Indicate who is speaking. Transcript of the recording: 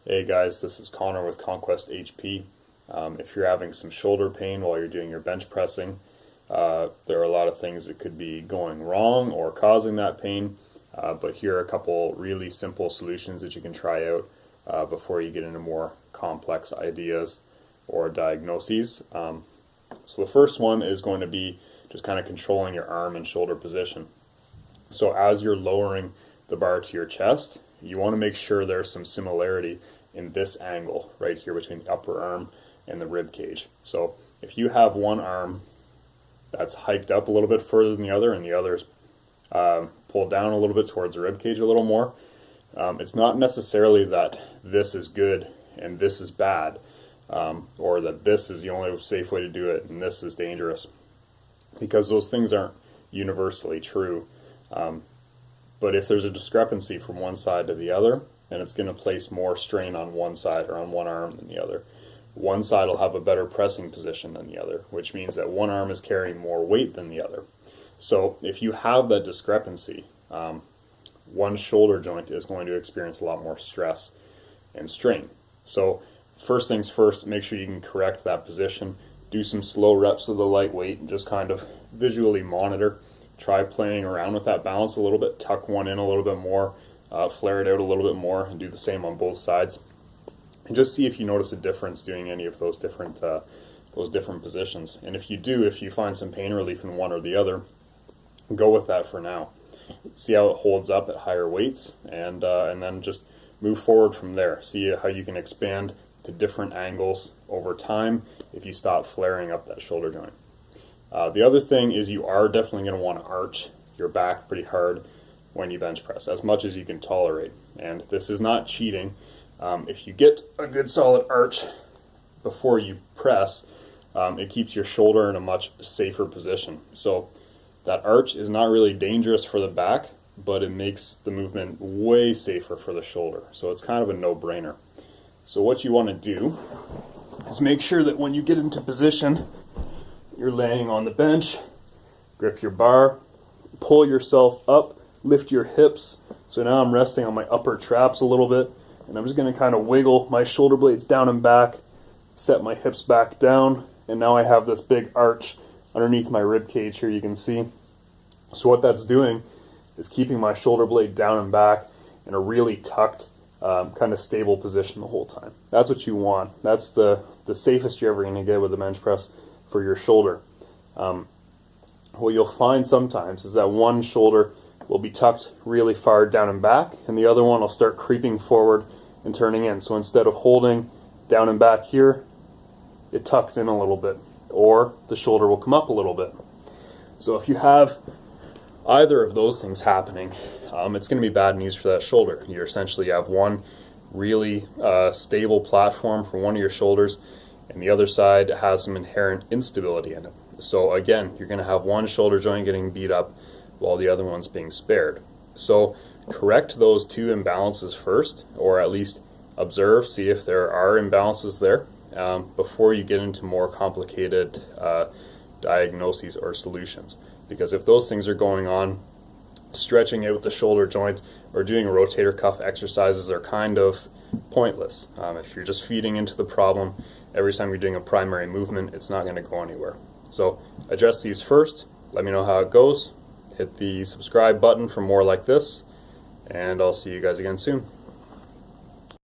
Speaker 1: Hey guys, this is Connor with Conquest HP. If you're having some shoulder pain while you're doing your bench pressing, there are a lot of things that could be going wrong or causing that pain, but here are a couple really simple solutions that you can try out before you get into more complex ideas or diagnoses. So the first one is going to be just kind of controlling your arm and shoulder position. So as you're lowering the bar to your chest, you want to make sure there's some similarity in this angle right here between the upper arm and the rib cage. So if you have one arm that's hiked up a little bit further than the other and the other's pulled down a little bit towards the rib cage a little more, it's not necessarily that this is good and this is bad, or that this is the only safe way to do it and this is dangerous, because those things aren't universally true. But if there's a discrepancy from one side to the other, then it's going to place more strain on one side or on one arm than the other. One side will have a better pressing position than the other, which means that one arm is carrying more weight than the other. So if you have that discrepancy, one shoulder joint is going to experience a lot more stress and strain. So first things first, make sure you can correct that position. Do some slow reps with the light weight and just kind of visually monitor. Try playing around with that balance a little bit. Tuck one in a little bit more, flare it out a little bit more, and do the same on both sides. And just see if you notice a difference doing any of those different positions. And if you do, if you find some pain relief in one or the other, go with that for now. See how it holds up at higher weights, and then just move forward from there. See how you can expand to different angles over time if you stop flaring up that shoulder joint. The other thing is you are definitely going to want to arch your back pretty hard when you bench press, as much as you can tolerate. And this is not cheating. If you get a good solid arch before you press, it keeps your shoulder in a much safer position. So that arch is not really dangerous for the back, but it makes the movement way safer for the shoulder. So it's kind of a no-brainer. So what you want to do is make sure that when you get into position, you're laying on the bench, grip your bar, pull yourself up, lift your hips. So now I'm resting on my upper traps a little bit, and I'm just going to kind of wiggle my shoulder blades down and back, set my hips back down, and now I have this big arch underneath my rib cage here, you can see. So what that's doing is keeping my shoulder blade down and back in a really tucked, kind of stable position the whole time. That's what you want. That's the safest you're ever going to get with the bench press for your shoulder. What you'll find sometimes is that one shoulder will be tucked really far down and back, and the other one will start creeping forward and turning in. So instead of holding down and back here, it tucks in a little bit, or the shoulder will come up a little bit. So if you have either of those things happening, it's going to be bad news for that shoulder. You essentially have one really stable platform for one of your shoulders, and the other side has some inherent instability in it. So again, you're going to have one shoulder joint getting beat up while the other one's being spared. So correct those two imbalances first, or at least observe, see if there are imbalances there, before you get into more complicated diagnoses or solutions. Because if those things are going on, stretching out the shoulder joint or doing rotator cuff exercises are kind of pointless. If you're just feeding into the problem every time you're doing a primary movement, it's not going to go anywhere. So address these first, let me know how it goes, hit the subscribe button for more like this, and I'll see you guys again soon.